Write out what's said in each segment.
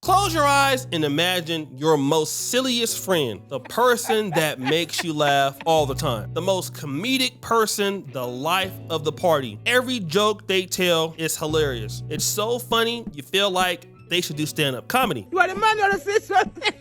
Close your eyes and imagine your most silliest friend, the person that makes you laugh all the time, the most comedic person, the life of the party. Every joke they tell is hilarious. It's so funny, you feel like they should do stand-up comedy. You are the man to say something.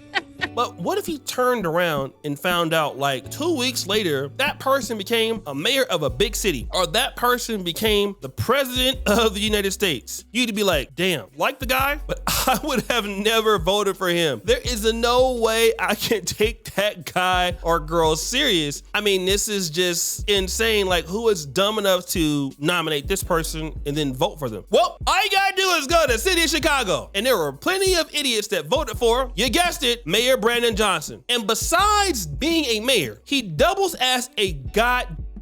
But what if he turned around and found out like 2 weeks later, that person became a mayor of a big city, or that person became the president of the United States? You'd be like, damn, like the guy, but I would have never voted for him. There is no way I can take that guy or girl serious. I mean, this is just insane. Like, who is dumb enough to nominate this person and then vote for them? Well, all you gotta do is go to the city of Chicago, and there were plenty of idiots that voted for, you guessed it, Mayor Brandon Johnson. And besides being a mayor, he doubles as a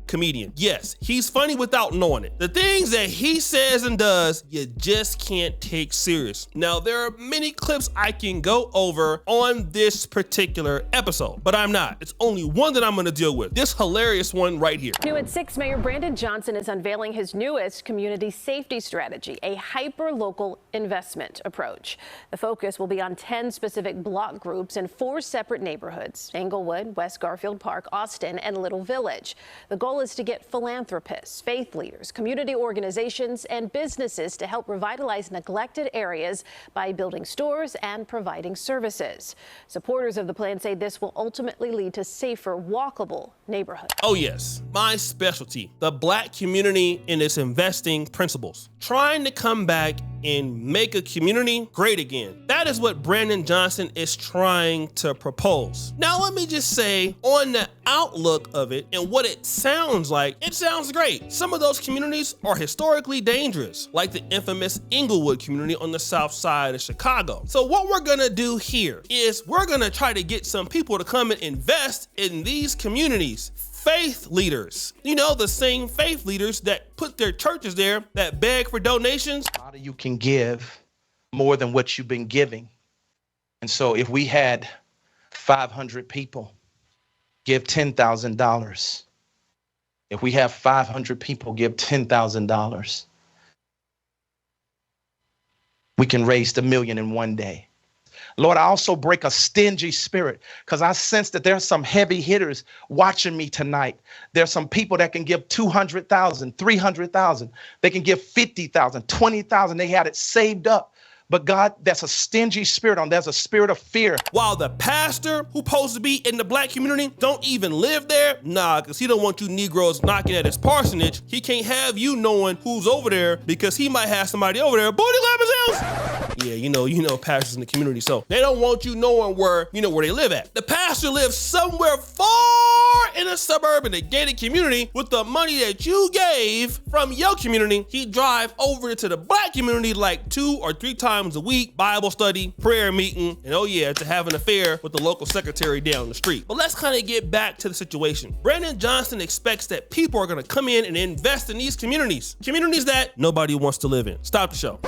comedian. Yes, he's funny without knowing it. The things that he says and does, you just can't take serious. Now, there are many clips I can go over on this particular episode, but I'm not. It's only one that I'm gonna deal with. This hilarious one right here. New at 6, Mayor Brandon Johnson is unveiling his newest community safety strategy, a hyper-local investment approach. The focus will be on 10 specific block groups in 4 separate neighborhoods: Englewood, West Garfield Park, Austin, and Little Village. The goal is to get philanthropists, faith leaders, community organizations, and businesses to help revitalize neglected areas by building stores and providing services. Supporters of the plan say this will ultimately lead to safer, walkable neighborhoods. Oh yes, my specialty, the Black community and its investing principles. Trying to come back and make a community great again. That is what Brandon Johnson is trying to propose. Now, let me just say, on the outlook of it and what it sounds like, it sounds great. Some of those communities are historically dangerous, like the infamous Englewood community on the south side of Chicago. So what we're gonna do here is we're gonna try to get some people to come and invest in these communities. Faith leaders, you know, the same faith leaders that put their churches there, that beg for donations. A lot of you can give more than what you've been giving. And so if we had 500 people give $10,000, if we have 500 people give $10,000, we can raise $1 million in one day. Lord, I also break a stingy spirit, because I sense that there's some heavy hitters watching me tonight. There's some people that can give 200,000, 300,000. They can give 50,000, 20,000. They had it saved up. But God, that's a stingy spirit on. There's a spirit of fear. While the pastor who's supposed to be in the Black community don't even live there, nah, because he don't want you Negroes knocking at his parsonage. He can't have you knowing who's over there, because he might have somebody over there booty clapping his house. Yeah, you know pastors in the community, so they don't want you knowing where they live at. The pastor lives somewhere far in a suburb in a gated community with the money that you gave from your community. He drive over to the Black community like 2 or 3 times a week, Bible study, prayer meeting, and oh yeah, to have an affair with the local secretary down the street. But let's kind of get back to the situation. Brandon Johnson expects that people are gonna come in and invest in these communities that nobody wants to live in. Stop the show.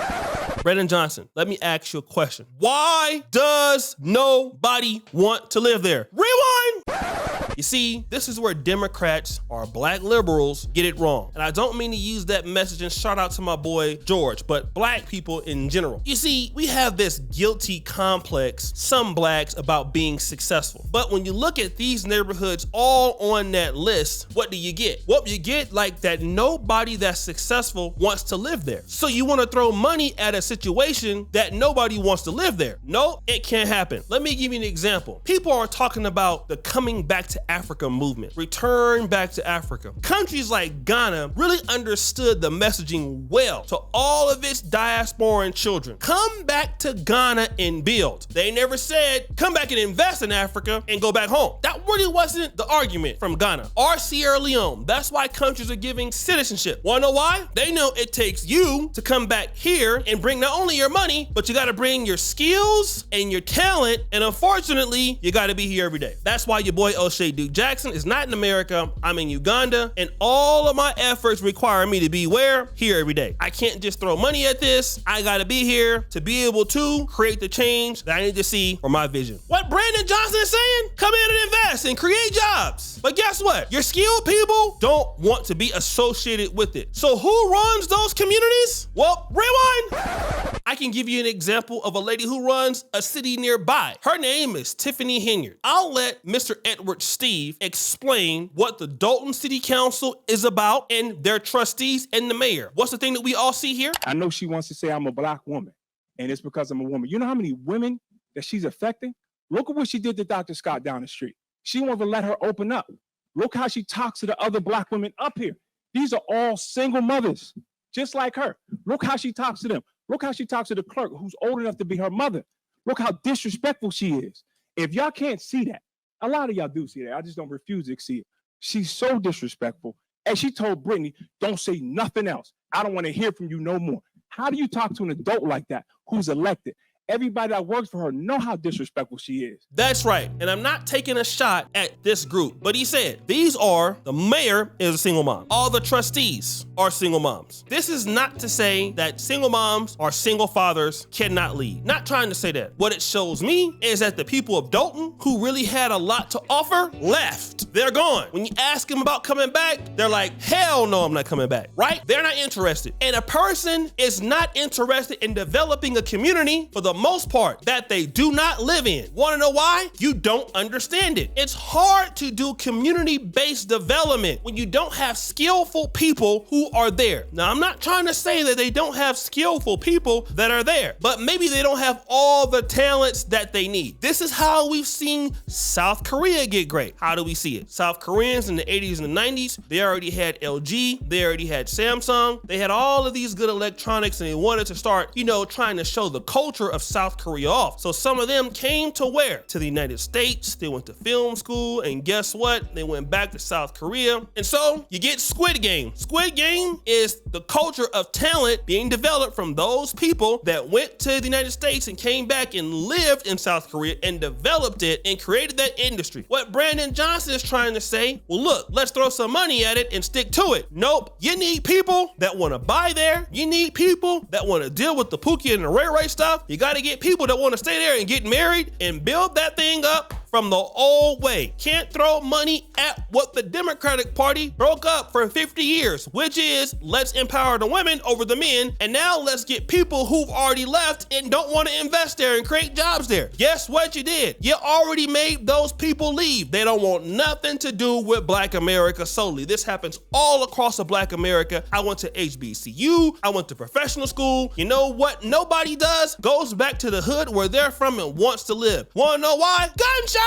Brandon Johnson, let me ask you a question. Why does nobody want to live there? Rewind! You see, this is where Democrats or Black liberals get it wrong. And I don't mean to use that message and shout out to my boy George, but Black people in general. You see, we have this guilty complex, some Blacks, about being successful. But when you look at these neighborhoods all on that list, what do you get? Well, you get like that nobody that's successful wants to live there. So you want to throw money at a situation that nobody wants to live there. No, it can't happen. Let me give you an example. People are talking about the coming back to Africa movement, return back to Africa. Countries like Ghana really understood the messaging well to all of its diasporan children. Come back to Ghana and build. They never said, come back and invest in Africa and go back home. That really wasn't the argument from Ghana or Sierra Leone. That's why countries are giving citizenship. Wanna know why? They know it takes you to come back here and bring not only your money, but you gotta bring your skills and your talent, and unfortunately, you gotta be here every day. That's why your boy O'Shea do Duke Jackson is not in America. I'm in Uganda, and all of my efforts require me to be where? Here every day. I can't just throw money at this. I gotta be here to be able to create the change that I need to see for my vision. What Brandon Johnson is saying? Come in and invest and create jobs. But guess what? Your skilled people don't want to be associated with it. So who runs those communities? Well, rewind. I can give you an example of a lady who runs a city nearby. Her name is Tiffany Henyard. I'll let Mr. Edward Steve explain what the Dalton City Council is about and their trustees and the mayor. What's the thing that we all see here? I know she wants to say I'm a black woman, and it's because I'm a woman. You know how many women that she's affecting? Look at what she did to Dr. Scott down the street. She won't even let her open up. Look how she talks to the other black women up here. These are all single mothers, just like her. Look how she talks to them. Look how she talks to the clerk who's old enough to be her mother. Look how disrespectful she is. If y'all can't see that, a lot of y'all do see that. I just don't refuse to see it. She's so disrespectful. And she told Brittany, don't say nothing else. I don't want to hear from you no more. How do you talk to an adult like that who's elected? Everybody that works for her know how disrespectful she is. That's right. And I'm not taking a shot at this group, but he said, the mayor is a single mom. All the trustees are single moms. This is not to say that single moms or single fathers cannot lead. Not trying to say that. What it shows me is that the people of Dalton who really had a lot to offer left. They're gone. When you ask them about coming back, they're like, hell no, I'm not coming back, right? They're not interested. And a person is not interested in developing a community for the most part that they do not live in. Want to know why? You don't understand it. It's hard to do community-based development when you don't have skillful people who are there. Now, I'm not trying to say that they don't have skillful people that are there, but maybe they don't have all the talents that they need. This is how we've seen South Korea get great. How do we see it? South Koreans in the 80s and the 90s, they already had LG, they already had Samsung, they had all of these good electronics, and they wanted to start, trying to show the culture of South Korea off. So some of them came to where? To the United States. They went to film school, and guess what? They went back to South Korea. And so you get Squid Game. Squid Game is the culture of talent being developed from those people that went to the United States and came back and lived in South Korea and developed it and created that industry. What Brandon Johnson is trying to say, well, look, let's throw some money at it and stick to it. Nope. You need people that want to buy there. You need people that want to deal with the Pookie and the Ray Ray stuff. You got to get people that want to stay there and get married and build that thing up from the old way. Can't throw money at what the Democratic Party broke up for 50 years, which is let's empower the women over the men, and now let's get people who've already left and don't want to invest there and create jobs there. Guess what you did? You already made those people leave. They don't want nothing to do with Black America solely. This happens all across the Black America. I went to HBCU, I went to professional school. You know what nobody does? Goes back to the hood where they're from and wants to live. Wanna know why? Gunshots!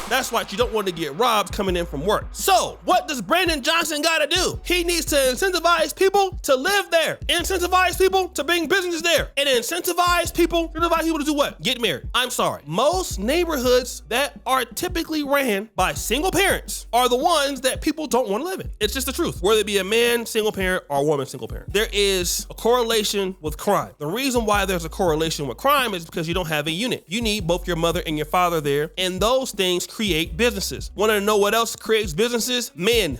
That's why you don't want to get robbed coming in from work. So what does Brandon Johnson got to do? He needs to incentivize people to live there, incentivize people to bring businesses there, and incentivize people to do what? Get married. I'm sorry. Most neighborhoods that are typically ran by single parents are the ones that people don't want to live in. It's just the truth. Whether it be a man single parent or a woman single parent, there is a correlation with crime. The reason why there's a correlation with crime is because you don't have a unit. You need both your mother and your father there, and those things create businesses. Want to know what else creates businesses? Men.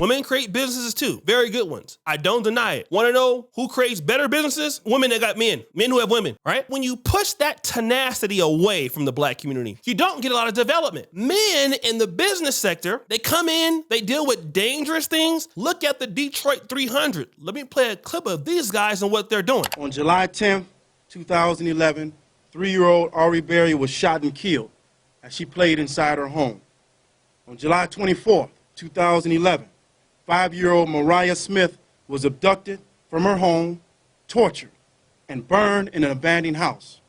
Women create businesses too. Very good ones. I don't deny it. Want to know who creates better businesses? Women that got men. Men who have women, right? When you push that tenacity away from the Black community, you don't get a lot of development. Men in the business sector, they come in, they deal with dangerous things. Look at the Detroit 300. Let me play a clip of these guys and what they're doing. On July 10th, 2011, 3-year-old Ari Berry was shot and killed as she played inside her home. On July 24th, 2011, 5-year-old Mariah Smith was abducted from her home, tortured, and burned in an abandoned house.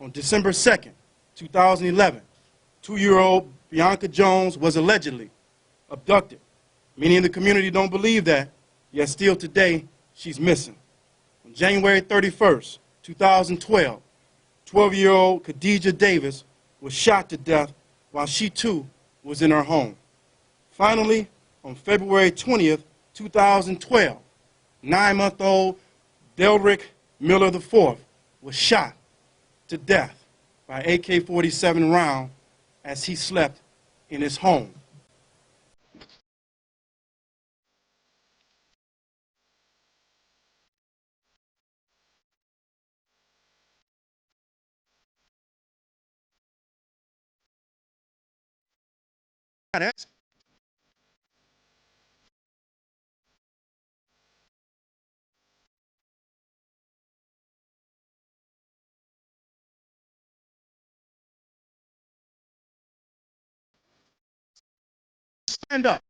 On December 2nd, 2011, 2-year-old Bianca Jones was allegedly abducted. Many in the community don't believe that, yet still today, she's missing. On January 31st, 2012, 12-year-old Khadijah Davis was shot to death while she too was in her home. Finally, on February 20th, 2012, 9-month-old Delrick Miller IV was shot to death by AK-47 round as he slept in his home. Stand up.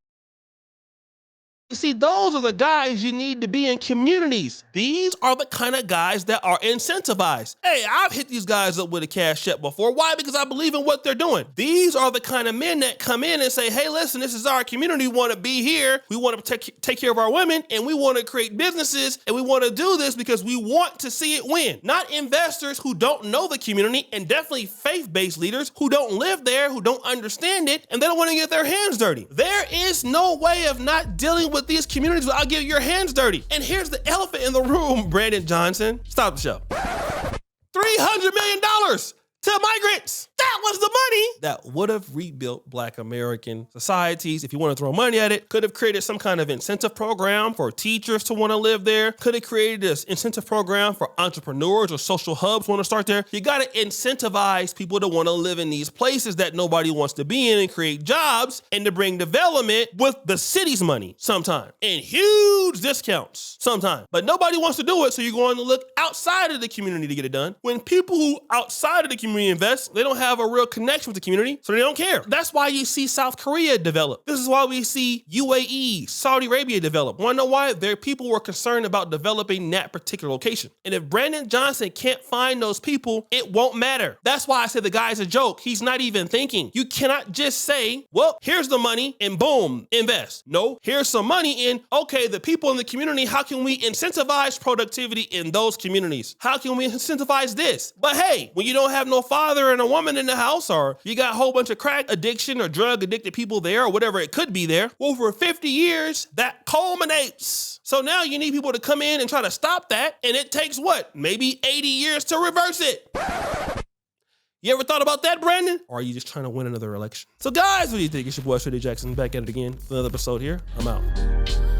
You see, those are the guys you need to be in communities. These are the kind of guys that are incentivized. Hey, I've hit these guys up with a cash check before. Why? Because I believe in what they're doing. These are the kind of men that come in and say, hey, listen, this is our community. We want to be here. We want to take care of our women, and we want to create businesses, and we want to do this because we want to see it win. Not investors who don't know the community, and definitely faith-based leaders who don't live there, who don't understand it, and they don't want to get their hands dirty. There is no way of not dealing with these communities without getting your hands dirty. And here's the elephant in the room, Brandon Johnson. Stop the show. $300 million to migrants. That was the money that would have rebuilt Black American societies. If you want to throw money at it, could have created some kind of incentive program for teachers to want to live there. Could have created this incentive program for entrepreneurs or social hubs want to start there. You got to incentivize people to want to live in these places that nobody wants to be in and create jobs and to bring development with the city's money sometime and huge discounts sometime. But nobody wants to do it, so you're going to look outside of the community to get it done. When people who outside of the community invest, they don't have a real connection with the community, so they don't care. That's why you see South Korea develop. This is why we see UAE, Saudi Arabia develop. Want to know why? Their people were concerned about developing that particular location. And if Brandon Johnson can't find those people, it won't matter. That's why I said the guy's a joke. He's not even thinking. You cannot just say, well, here's the money and boom, invest. No, here's some money and okay, the people in the community, how can we incentivize productivity in those communities? How can we incentivize this? But hey, when you don't have no father and a woman in the house, or you got a whole bunch of crack addiction or drug addicted people there, or whatever it could be there, well, for 50 years, that culminates. So now you need people to come in and try to stop that, and it takes what? Maybe 80 years to reverse it. You ever thought about that, Brandon? Or are you just trying to win another election? So guys, what do you think? It's your boy, Shady Jackson, back at it again for another episode here. I'm out.